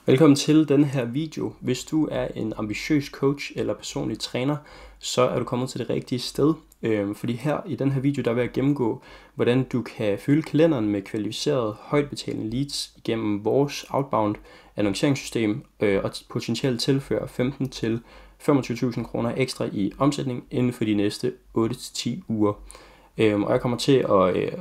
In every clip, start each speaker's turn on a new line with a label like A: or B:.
A: Velkommen til den her video. Hvis du er en ambitiøs coach eller personlig træner, så er du kommet til det rigtige sted. Fordi her i den her video, der vil jeg gennemgå, hvordan du kan fylde kalenderen med kvalificerede, højtbetalende leads igennem vores outbound annonceringssystem og potentielt tilføre 15.000 til 25.000 kroner ekstra i omsætning inden for de næste 8-10 uger. Og jeg kommer til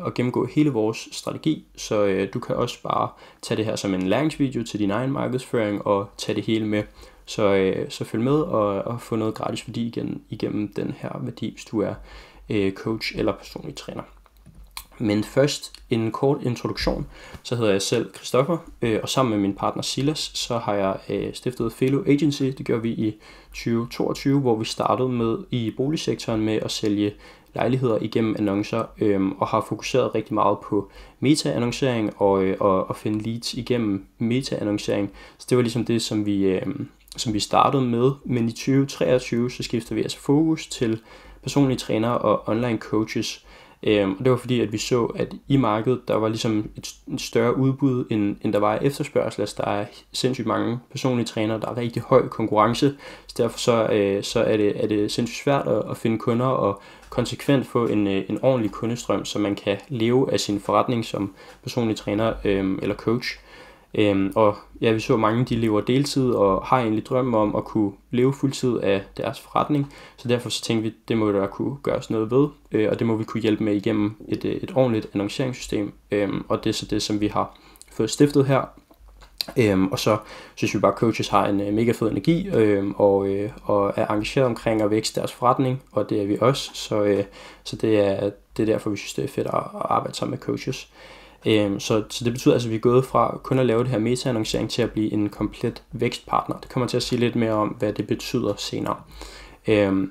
A: at gennemgå hele vores strategi, så du kan også bare tage det her som en læringsvideo til din egen markedsføring og tage det hele med. Så følg med og få noget gratis værdi igennem den her værdi, hvis du er coach eller personlig træner. Men først en kort introduktion. Så hedder jeg selv Christoffer, og sammen med min partner Silas, så har jeg stiftet Felo Agency. Det gjorde vi i 2022, hvor vi startede med i boligsektoren med at sælge lejligheder igennem annoncer, og har fokuseret rigtig meget på meta-annoncering og finde leads igennem meta-annoncering. Så det var ligesom det, som vi startede med. Men i 2023 så skifter vi altså fokus til personlige trænere og online coaches. Og det var fordi, at vi så, at i markedet, der var ligesom et større udbud, end der var efterspørgsel. Altså, der er sindssygt mange personlige trænere, der er rigtig høj konkurrence. Så derfor så er det sindssygt svært at finde kunder og konsekvent få en ordentlig kundestrøm, så man kan leve af sin forretning som personlig træner eller coach. Og ja, vi så mange, de lever deltid og har egentlig drøm om at kunne leve fuldtid af deres forretning. Så derfor så tænkte vi, det må der kunne gøres noget ved, og det må vi kunne hjælpe med igennem et ordentligt annonceringssystem. Og det er så det, som vi har fået stiftet her. Og så synes vi bare, at coaches har en mega fed energi og er engageret omkring at vækste deres forretning, og det er vi også. Så det er derfor, vi synes, det er fedt at arbejde sammen med coaches. Så det betyder altså, at vi er gået fra kun at lave det her meta-annoncering til at blive en komplet vækstpartner. Det kommer til at sige lidt mere om, hvad det betyder senere.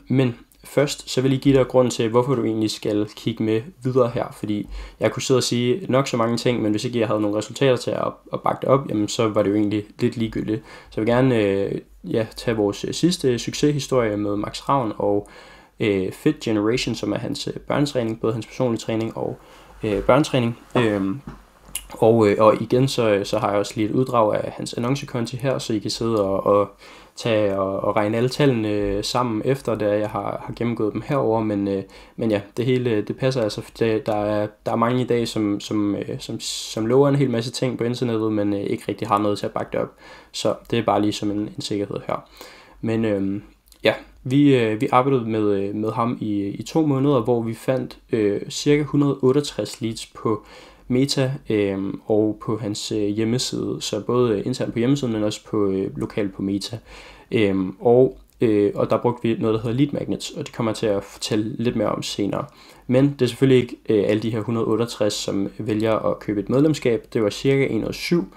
A: Men først så vil jeg give dig grund til, hvorfor du egentlig skal kigge med videre her. Fordi jeg kunne sidde og sige nok så mange ting, men hvis ikke jeg havde nogle resultater til at bakke det op, jamen så var det jo egentlig lidt ligegyldigt. Så jeg vil gerne tage vores sidste succeshistorie med Max Ravn og Fit Generation, som er hans børnetræning, både hans personlige træning og børnetræning. Og igen så har jeg også lige et uddrag af hans annoncekonti her, så I kan sidde og tage og regne alle tallene sammen efter, da jeg har gennemgået dem herover. Men ja, det hele det passer altså. Der er mange i dag, som lover en hel masse ting på internettet, men ikke rigtig har noget til at bakke det op. Så det er bare lige som en sikkerhed her. Men vi arbejdede med ham i 2 måneder, hvor vi fandt cirka 168 leads på Meta og på hans hjemmeside, så både internt på hjemmesiden, men også lokalt på Meta. Og der brugte vi noget, der hedder lead magnets, og det kommer jeg til at fortælle lidt mere om senere. Men det er selvfølgelig ikke alle de her 168, som vælger at købe et medlemskab. Det var cirka 1 ud af 7,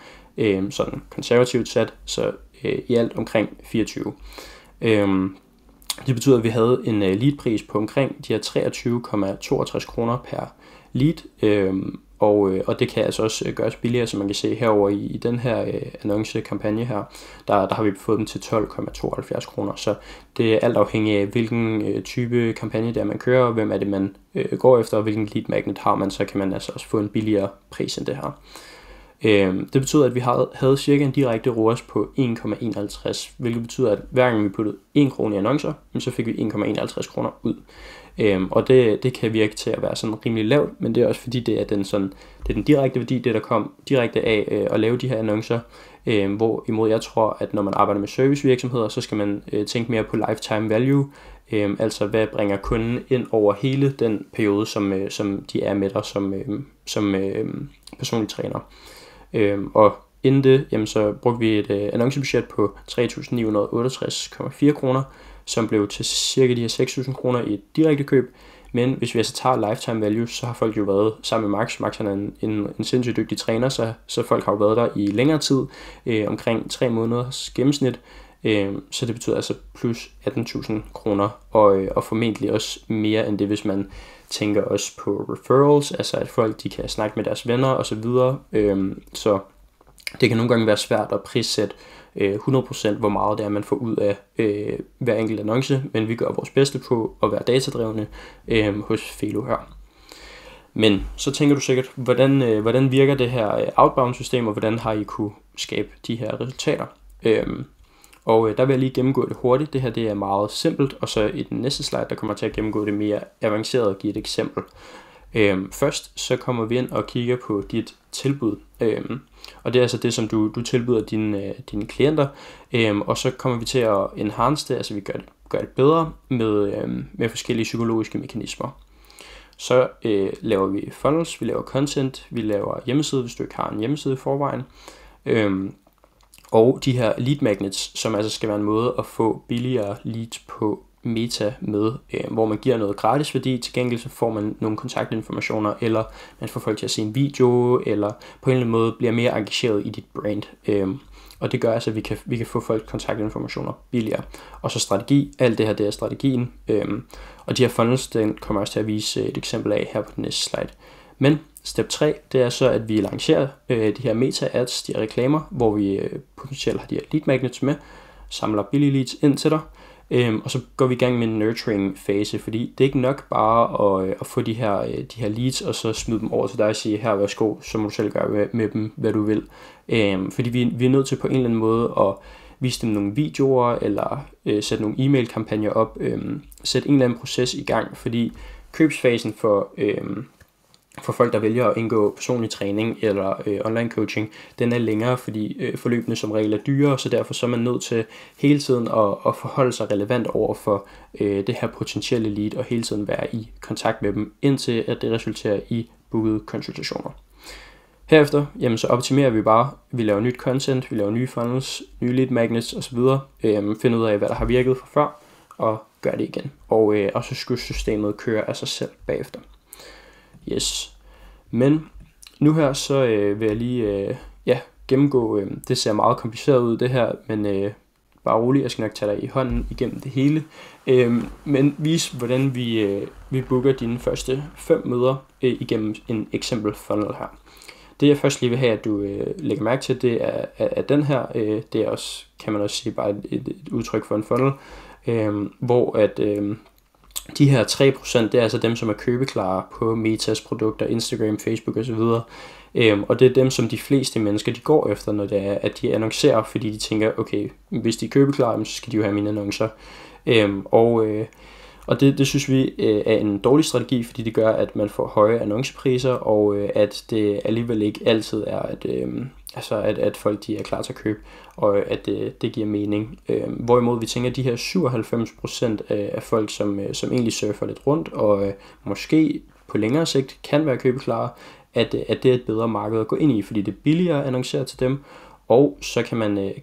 A: sådan konservativt sat, så i alt omkring 24. Det betyder, at vi havde en leadpris på omkring de her 23,62 kroner per lead, og det kan altså også gøres billigere, som man kan se herover i den her annoncekampagne her. Der har vi fået dem til 12,72 kroner, så det er alt afhængig af, hvilken type kampagne der man kører, og hvem er det, man går efter, og hvilken lead magnet har man, så kan man altså også få en billigere pris end det her. Det betyder, at vi havde cirka en direkte ROAS på 1,51, hvilket betyder, at hver gang vi puttede 1 krone i annoncer, så fik vi 1,51 kroner ud. Og det kan virke til at være sådan rimelig lavt, men det er også fordi, det er den direkte værdi, det der kom direkte af at lave de her annoncer. Hvorimod jeg tror, at når man arbejder med servicevirksomheder, så skal man tænke mere på lifetime value, altså hvad bringer kunden ind over hele den periode, som de er med dig som personlig træner. Og inden det, jamen, så brugte vi et annoncebudget på 3.968,4 kroner, som blev til cirka de her 6.000 kroner i et direkte køb. Men hvis vi altså tager lifetime value, så har folk jo været sammen med Max. Max han er en sindssygt dygtig træner, så folk har jo været der i længere tid, omkring 3 måneders gennemsnit. Så det betyder altså plus 18.000 kroner, og formentlig også mere end det, hvis man tænker også på referrals, altså at folk de kan snakke med deres venner osv. Så det kan nogle gange være svært at prissætte 100% hvor meget det er, man får ud af hver enkelt annonce, men vi gør vores bedste på at være datadrevne hos Felo her. Men så tænker du sikkert, hvordan virker det her outbound system, og hvordan har I kunne skabe de her resultater. Og der vil jeg lige gennemgå det hurtigt. Det her det er meget simpelt, og så i den næste slide, der kommer jeg til at gennemgå det mere avanceret og give et eksempel. Først så kommer vi ind og kigger på dit tilbud, og det er altså det, som du tilbyder dine klienter, og så kommer vi til at enhance det, altså vi gør det bedre med forskellige psykologiske mekanismer. Så laver vi funnels, vi laver content, vi laver hjemmeside, hvis du ikke har en hjemmeside i forvejen, og de her lead magnets, som altså skal være en måde at få billigere leads på Meta med, hvor man giver noget gratis værdi, til gengæld så får man nogle kontaktinformationer, eller man får folk til at se en video, eller på en eller anden måde bliver mere engageret i dit brand. Og det gør altså, at vi kan få folk kontaktinformationer billigere. Og så strategi, alt det her, det er strategien. Og de her funnels, den kommer også til at vise et eksempel af her på den næste slide. Men step 3, det er så, at vi lancerer de her meta-ads, de her reklamer, hvor vi potentielt har de her lead magnets med, samler billige leads ind til dig, og så går vi i gang med en nurturing fase, fordi det er ikke nok bare at få de her leads, og så smide dem over til dig og sige, her værsgo, så må du selv gøre med dem, hvad du vil. Fordi vi er nødt til på en eller anden måde at vise dem nogle videoer, eller sætte nogle e-mail-kampagner op, sætte en eller anden proces i gang, fordi købsfasen for folk, der vælger at indgå personlig træning eller online coaching, den er længere, fordi forløbene som regel er dyre, så derfor så er man nødt til hele tiden at forholde sig relevant over for det her potentielle lead, og hele tiden være i kontakt med dem, indtil at det resulterer i bookede konsultationer. Herefter, jamen, så optimerer vi bare, vi laver nyt content, vi laver nye funnels, nye lead magnets osv., finder ud af, hvad der har virket fra før, og gør det igen. Og så skulle systemet køre af sig selv bagefter. Yes. Men nu her så vil jeg lige gennemgå, det ser meget kompliceret ud det her, men bare rolig, jeg skal nok tage dig i hånden igennem det hele, men vis hvordan vi booker dine første 5 møder igennem en eksempel funnel her. Det jeg først lige vil have, at du lægger mærke til, det er den her, det er også, kan man også sige, bare et udtryk for en funnel, hvor at de her 3%, det er altså dem, som er købeklare på Metas produkter, Instagram, Facebook osv. Og det er dem, som de fleste mennesker de går efter, når det er, at de annoncerer, fordi de tænker, okay, hvis de er købeklare, så skal de jo have mine annoncer. Og det synes vi er en dårlig strategi, fordi det gør, at man får høje annoncepriser, og at det alligevel ikke altid er, at folk de er klar til at købe, og at det giver mening. Hvorimod vi tænker, at de her 97% af folk, som egentlig surfer lidt rundt, og måske på længere sigt kan være købeklare, at det er et bedre marked at gå ind i, fordi det er billigere at annoncere til dem, og så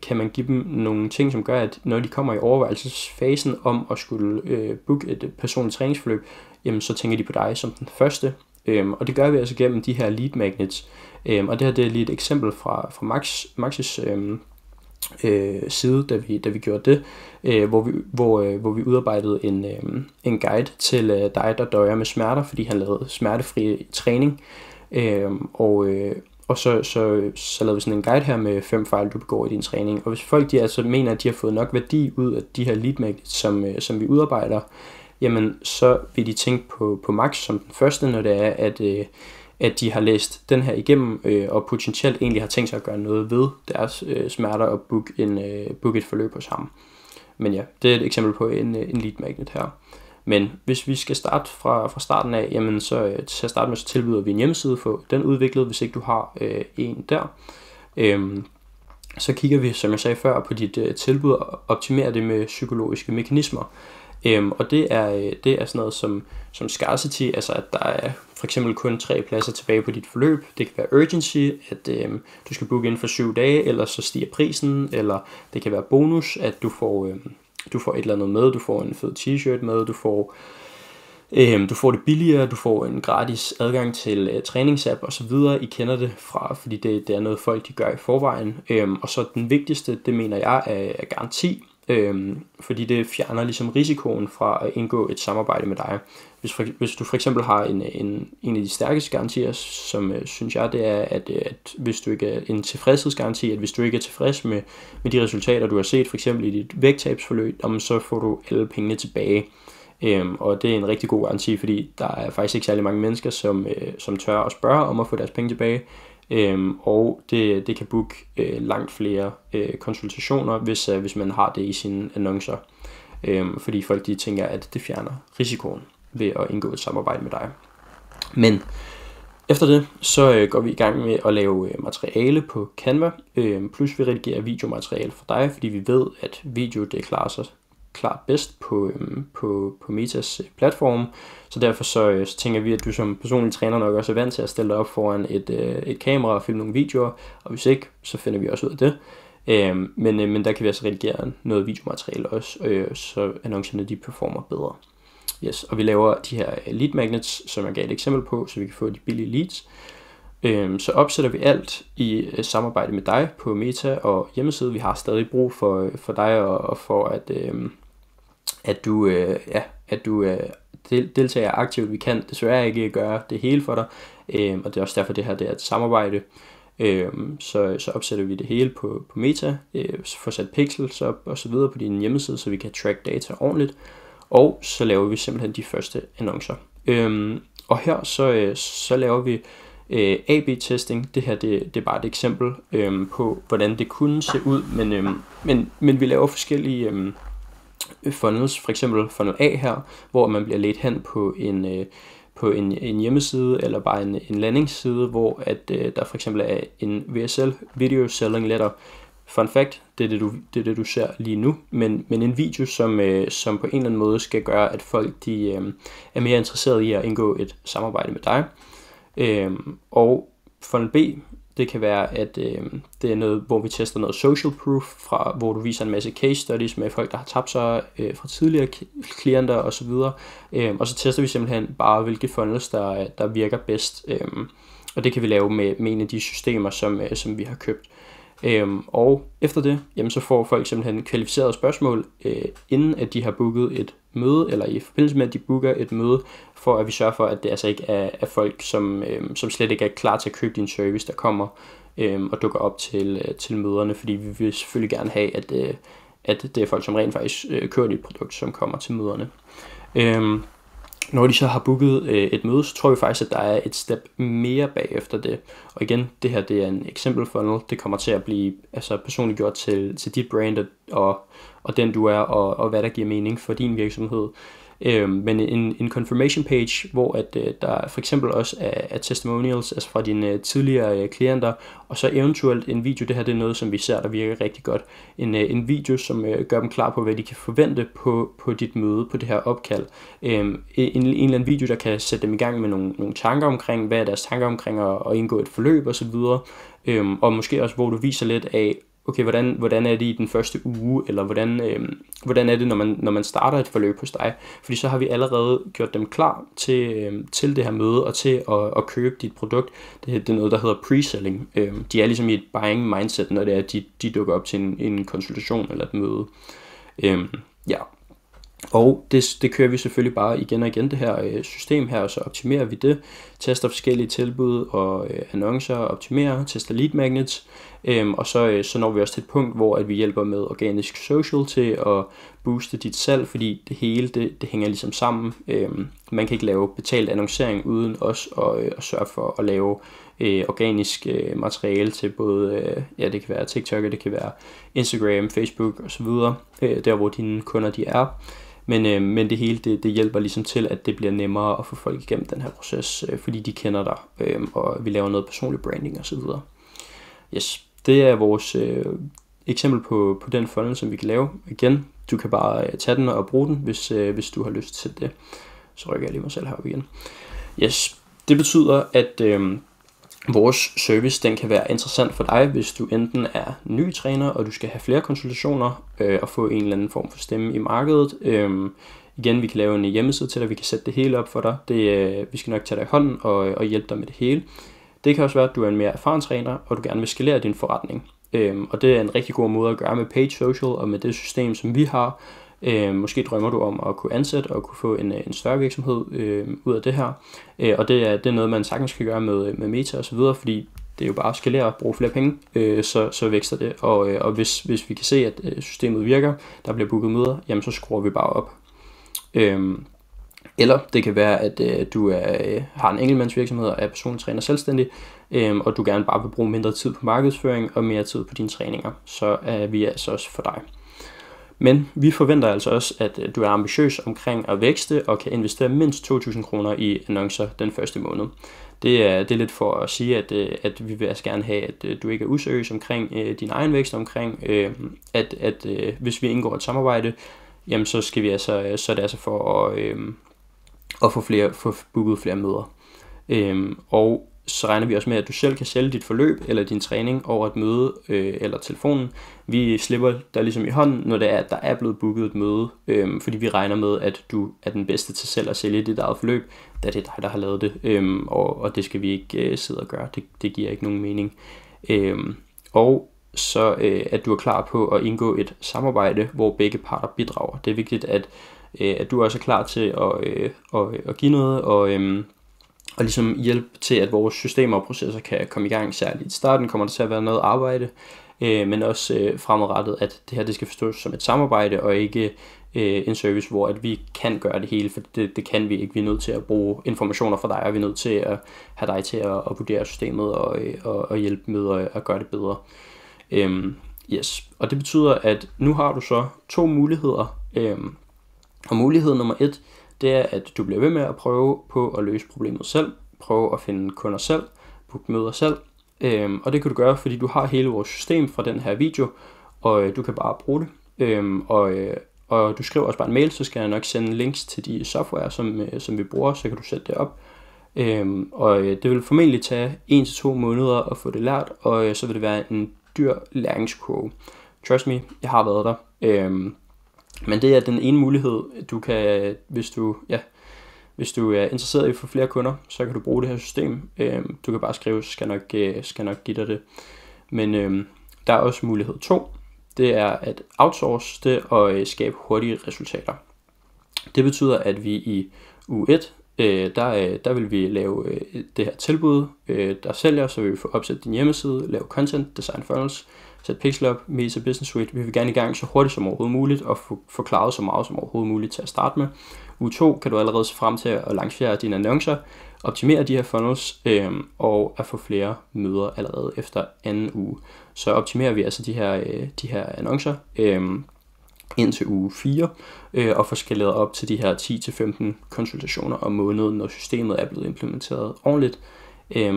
A: kan man give dem nogle ting, som gør, at når de kommer i overvejelsesfasen om at skulle booke et personligt træningsforløb, jamen, så tænker de på dig som den første. Og det gør vi altså gennem de her lead magnets. Og det her det er lige et eksempel fra Max's side, da vi gjorde det, hvor vi udarbejdede en guide til dig, der døjer med smerter, fordi han lavede smertefri træning. Og så lavede vi sådan en guide her med 5 fejl, du begår i din træning. Og hvis folk de altså mener, at de har fået nok værdi ud af de her lead magnets, som vi udarbejder, jamen så vil de tænke på Max som den første, når det er, at de har læst den her igennem, og potentielt egentlig har tænkt sig at gøre noget ved deres smerter og booke et forløb hos ham. Men ja, det er et eksempel på en lead magnet her. Men hvis vi skal starte fra starten af, jamen så til at starte med, så tilbyder vi en hjemmeside, for den udviklet, hvis ikke du har en der. Så kigger vi, som jeg sagde før, på dit tilbud og optimerer det med psykologiske mekanismer. Og det er sådan noget som scarcity, altså at der er for eksempel kun 3 pladser tilbage på dit forløb. Det kan være urgency, at du skal booke inden for 7 dage, eller så stiger prisen, eller det kan være bonus, at du får et eller andet med, du får en fed t-shirt med, du får det billigere, du får en gratis adgang til træningsapp og så videre. I kender det fra, fordi det er noget folk de gør i forvejen. Og så den vigtigste, det mener jeg, er garanti. Fordi det fjerner ligesom risikoen fra at indgå et samarbejde med dig. Hvis du for eksempel har en af de stærkeste garantier, som synes jeg, det er, at hvis du ikke er en tilfredshedsgaranti, at hvis du ikke er tilfreds med de resultater, du har set, for eksempel i dit vægttabsforløb, så får du alle pengene tilbage. Og det er en rigtig god garanti, fordi der er faktisk ikke særlig mange mennesker, som tør at spørge om at få deres penge tilbage. Og det kan booke langt flere konsultationer, hvis man har det i sine annoncer. Fordi folk de tænker, at det fjerner risikoen ved at indgå et samarbejde med dig. Men efter det, så går vi i gang med at lave materiale på Canva, plus vi redigerer videomateriale for dig, fordi vi ved, at video det klarer sig klart bedst på Metas platform. Så derfor så tænker vi, at du som personlig træner nok også er vant til at stille dig op foran et kamera og filme nogle videoer, og hvis ikke, så finder vi også ud af det. Men der kan vi altså redigere noget videomateriale også, så annoncerne de performer bedre. Yes, og vi laver de her lead magnets, som jeg gav et eksempel på, så vi kan få de billige leads. Så opsætter vi alt i samarbejde med dig på Meta og hjemmeside. Vi har stadig brug for dig og for at du deltager aktivt. Vi kan desværre ikke gøre det hele for dig, og det er også derfor det her det er et samarbejde. Så opsætter vi det hele på Meta, får sat pixels op og så videre på din hjemmeside, så vi kan track data ordentligt. Og så laver vi simpelthen de første annoncer. Og her så laver vi A/B-testing. Det her det er bare et eksempel på, hvordan det kunne se ud. Men vi laver forskellige funnels. For eksempel funnel A her, hvor man bliver ledt hen på en hjemmeside eller bare en landingsside, hvor at der for eksempel er en VSL, Video Selling Letter. Fun fact, det er det du ser lige nu, men en video, som på en eller anden måde skal gøre, at folk de er mere interesserede i at indgå et samarbejde med dig. Og funnel B, det kan være, at det er noget, hvor vi tester noget social proof, hvor du viser en masse case studies med folk, der har tabt sig fra tidligere klienter osv. Og så tester vi simpelthen bare, hvilke funnels, der virker bedst. Og det kan vi lave med en af de systemer, som vi har købt. Og efter det, jamen, så får folk simpelthen kvalificerede spørgsmål, inden at de har booket et møde, eller i forbindelse med, at de booker et møde, for at vi sørger for, at det altså ikke er folk, som slet ikke er klar til at købe din service, der kommer og dukker op til møderne, fordi vi vil selvfølgelig gerne have, at det er folk, som rent faktisk køber dit produkt, som kommer til møderne. Når de så har booket et møde, så tror vi faktisk, at der er et step mere bagefter det. Og igen, det her det er en eksempel funnel. Det kommer til at blive personligt gjort til dit brand og den du er, og hvad der giver mening for din virksomhed. Men en confirmation page, hvor at der for eksempel også er testimonials, altså fra dine tidligere klienter, og så eventuelt en video. Det her det er noget, som vi ser, der virker rigtig godt. En video, som gør dem klar på, hvad de kan forvente på dit møde, på det her opkald. En eller anden video, der kan sætte dem i gang med nogle tanker omkring, hvad er deres tanker omkring at indgå et forløb osv. Og måske også, hvor du viser lidt af, okay, hvordan er det i den første uge, eller hvordan er det, når man starter et forløb hos dig? Fordi så har vi allerede gjort dem klar til det her møde, og til at købe dit produkt. Det er noget, der hedder pre-selling. De er ligesom i et buying mindset, når det er, at de dukker op til en konsultation eller et møde. Ja. Og det kører vi selvfølgelig bare igen og igen, det her system her, og så optimerer vi det, tester forskellige tilbud og annoncer, optimerer, tester lead magnets, og så når vi også til et punkt, hvor at vi hjælper med organisk social til at booste dit salg, fordi det hele det hænger ligesom sammen. Man kan ikke lave betalt annoncering uden også at sørge for at lave organisk materiale til både, det kan være TikTok, det kan være Instagram, Facebook osv., der hvor dine kunder de er. Men det hele, det hjælper ligesom til, at det bliver nemmere at få folk igennem den her proces, fordi de kender dig, og vi laver noget personlig branding osv. Yes, det er vores eksempel på den funnel, som vi kan lave. Igen, du kan bare tage den og bruge den, hvis du har lyst til det. Så rykker jeg lige mig selv herop igen. Yes, det betyder, at vores service, den kan være interessant for dig, hvis du enten er ny træner, og du skal have flere konsultationer og få en eller anden form for stemme i markedet. Igen, vi kan lave en hjemmeside til dig, vi kan sætte det hele op for dig. Vi skal nok tage dig i hånden og hjælpe dig med det hele. Det kan også være, at du er en mere erfaren træner, og du gerne vil skalere din forretning. Og det er en rigtig god måde at gøre med Page Social og med det system, som vi har. Måske drømmer du om at kunne ansætte og kunne få en større virksomhed ud af det her. Og det er noget, man sagtens kan gøre med Meta og så videre, fordi det er jo bare at skalere og bruge flere penge, så vækster det. Og hvis vi kan se, at systemet virker, der bliver booket møder, jamen så skruer vi bare op. Eller det kan være, at du har en enkeltmandsvirksomhed og er personlig træner selvstændig, og du gerne bare vil bruge mindre tid på markedsføring og mere tid på dine træninger, så er vi altså også for dig. Men vi forventer altså også, at du er ambitiøs omkring at vækste og kan investere mindst 2.000 kroner i annoncer den første måned. Det er lidt for at sige, at vi vil altså gerne have, at du ikke er useriøs omkring din egen vækst, omkring at hvis vi indgår et samarbejde, jamen så skal vi altså, så er det altså for at få booket flere møder. Og så regner vi også med, at du selv kan sælge dit forløb eller din træning over et møde eller telefonen. Vi slipper der ligesom i hånden, når det er, at der er blevet booket et møde, fordi vi regner med, at du er den bedste til selv at sælge dit eget forløb, da det er dig, der har lavet det, og det skal vi ikke sidde og gøre. Det giver ikke nogen mening. Og så at du er klar på at indgå et samarbejde, hvor begge parter bidrager. Det er vigtigt, at du også er klar til at give noget, og ligesom hjælpe til, at vores systemer og processer kan komme i gang. Særligt i starten kommer der til at være noget arbejde, men også fremadrettet, at det her det skal forstås som et samarbejde, og ikke en service, hvor at vi kan gøre det hele, for det kan vi ikke. Vi er nødt til at bruge informationer fra dig, og vi er nødt til at have dig til at vurdere systemet og hjælpe med at gøre det bedre. Yes. Og det betyder, at nu har du så 2 muligheder, og mulighed nummer 1, det er, at du bliver ved med at prøve på at løse problemet selv, prøve at finde kunder selv, booke møder selv, og det kan du gøre, fordi du har hele vores system fra den her video, og du kan bare bruge det, og du skriver også bare en mail, så skal jeg nok sende links til de software, som vi bruger, så kan du sætte det op, og det vil formentlig tage 1-2 måneder at få det lært, og så vil det være en dyr læringskurve. Trust me, jeg har været der. Men det er den ene mulighed, du kan, hvis du er interesseret i at få flere kunder, så kan du bruge det her system. Du kan bare skrive, så skal nok give dig det. Men der er også mulighed 2, det er at outsource det og skabe hurtige resultater. Det betyder, at vi i uge 1, der vil vi lave det her tilbud, der sælger, så vil vi få opsat din hjemmeside, lave content, design funnels, sæt pixel op, Meta Business Suite. Vi vil gerne i gang så hurtigt som overhovedet muligt, og få klaret så meget som overhovedet muligt til at starte med. Uge 2 kan du allerede se frem til at lancere dine annoncer, optimere de her funnels, og at få flere møder allerede efter 2. uge. Så optimerer vi altså de her annoncer indtil uge 4, og får skaleret op til de her 10-15 konsultationer om måneden, når systemet er blevet implementeret ordentligt.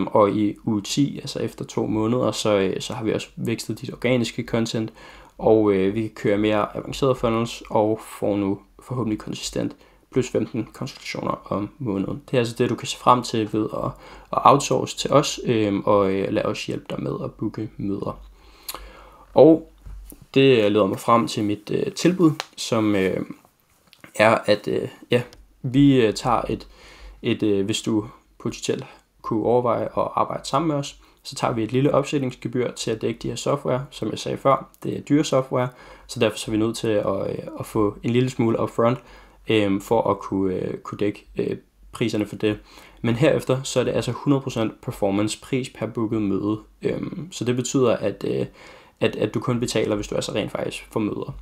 A: Og i uge 10, altså efter 2 måneder, så har vi også vækstet dit organiske content, og vi kan køre mere avancerede funnels, og får nu forhåbentlig konsistent plus 15 konsultationer om måneden. Det er altså det, du kan se frem til ved at outsource til os, og lade os hjælpe dig med at booke møder. Og det leder mig frem til mit tilbud, som er, at vi tager hvis du potentielt kunne overveje at arbejde sammen med os, så tager vi et lille opsætningsgebyr til at dække de her software. Som jeg sagde før, det er dyre software, så derfor så er vi nødt til at få en lille smule upfront, for at kunne dække priserne for det. Men herefter, så er det altså 100% performance pris per booket møde. Så det betyder, at du kun betaler, hvis du altså rent faktisk får møder.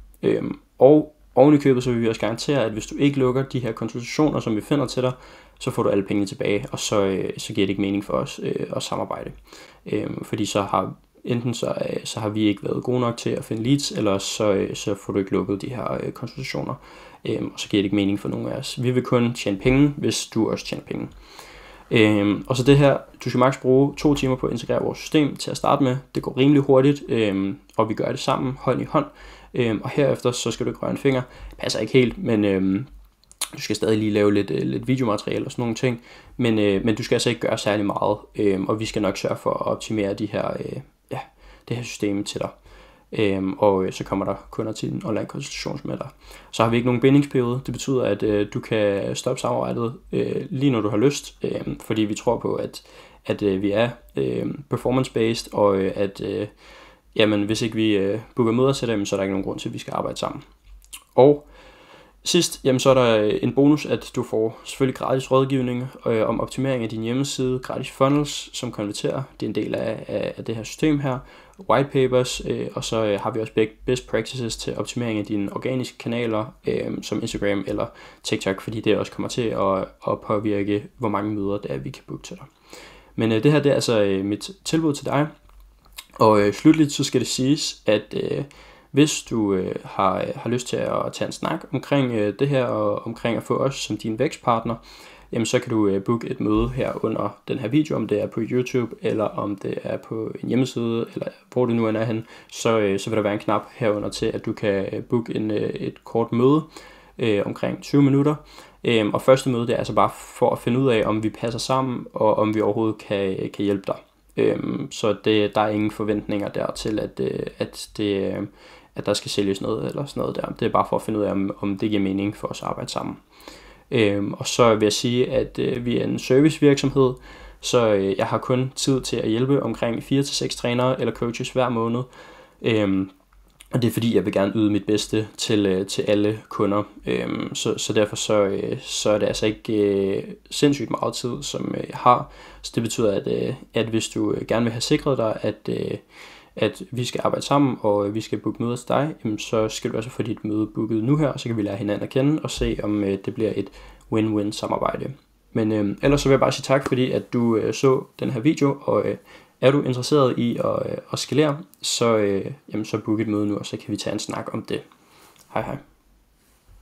A: Og oven i købet, så vil vi også garantere, at hvis du ikke lukker de her konsultationer, som vi finder til dig, så får du alle pengene tilbage, og så giver det ikke mening for os at samarbejde. Fordi så har vi ikke været gode nok til at finde leads, eller så får du ikke lukket de her konsultationer, og så giver det ikke mening for nogen af os. Vi vil kun tjene penge, hvis du også tjener penge. Og så det her, du skal maks bruge 2 timer på at integrere vores system til at starte med. Det går rimelig hurtigt, og vi gør det sammen, hånd i hånd. Og herefter, så skal du ikke røre en finger. Det passer ikke helt, men du skal stadig lige lave lidt videomateriale og sådan nogle ting. Men du skal altså ikke gøre særlig meget, og vi skal nok sørge for at optimere det her system til dig. Og så kommer der kunder til en online konsultation med dig. Så har vi ikke nogen bindingsperiode. Det betyder, at du kan stoppe samarbejdet lige når du har lyst, fordi vi tror på, at vi er performance-based, og at hvis ikke vi booker møder til dem, så er der ikke nogen grund til, at vi skal arbejde sammen. Og sidst, så er der en bonus, at du får selvfølgelig gratis rådgivning om optimering af din hjemmeside, gratis funnels, som konverterer. Det er en del af det her system her. white papers, og så har vi også best practices til optimering af dine organiske kanaler, som Instagram eller TikTok, fordi det også kommer til at påvirke, hvor mange møder det er, vi kan booke til dig. Men det her, det er altså mit tilbud til dig. Og slutligt så skal det siges, at hvis du har lyst til at tage en snak omkring det her, og omkring at få os som din vækstpartner, jamen så kan du booke et møde her under den her video, om det er på YouTube, eller om det er på en hjemmeside, eller hvor du nu er hen, så vil der være en knap herunder til, at du kan booke et kort møde omkring 20 minutter. Og første møde, det er altså bare for at finde ud af, om vi passer sammen, og om vi overhovedet kan hjælpe dig. Så der er ingen forventninger der til, at der skal sælges noget eller sådan noget der. Det er bare for at finde ud af, om det giver mening for os at arbejde sammen. Og så vil jeg sige, at vi er en servicevirksomhed, så jeg har kun tid til at hjælpe omkring 4-6 trænere eller coaches hver måned. Og det er fordi, jeg vil gerne yde mit bedste til alle kunder. Så derfor så er det altså ikke sindssygt meget tid, som jeg har. Så det betyder, at hvis du gerne vil have sikret dig, at vi skal arbejde sammen, og vi skal booke møder til dig, så skal du altså få dit møde booket nu her, og så kan vi lære hinanden at kende og se, om det bliver et win-win samarbejde. Men ellers så vil jeg bare sige tak, fordi at du så den her video, og er du interesseret i at skalere, så book et møde nu, og så kan vi tage en snak om det. Hej hej.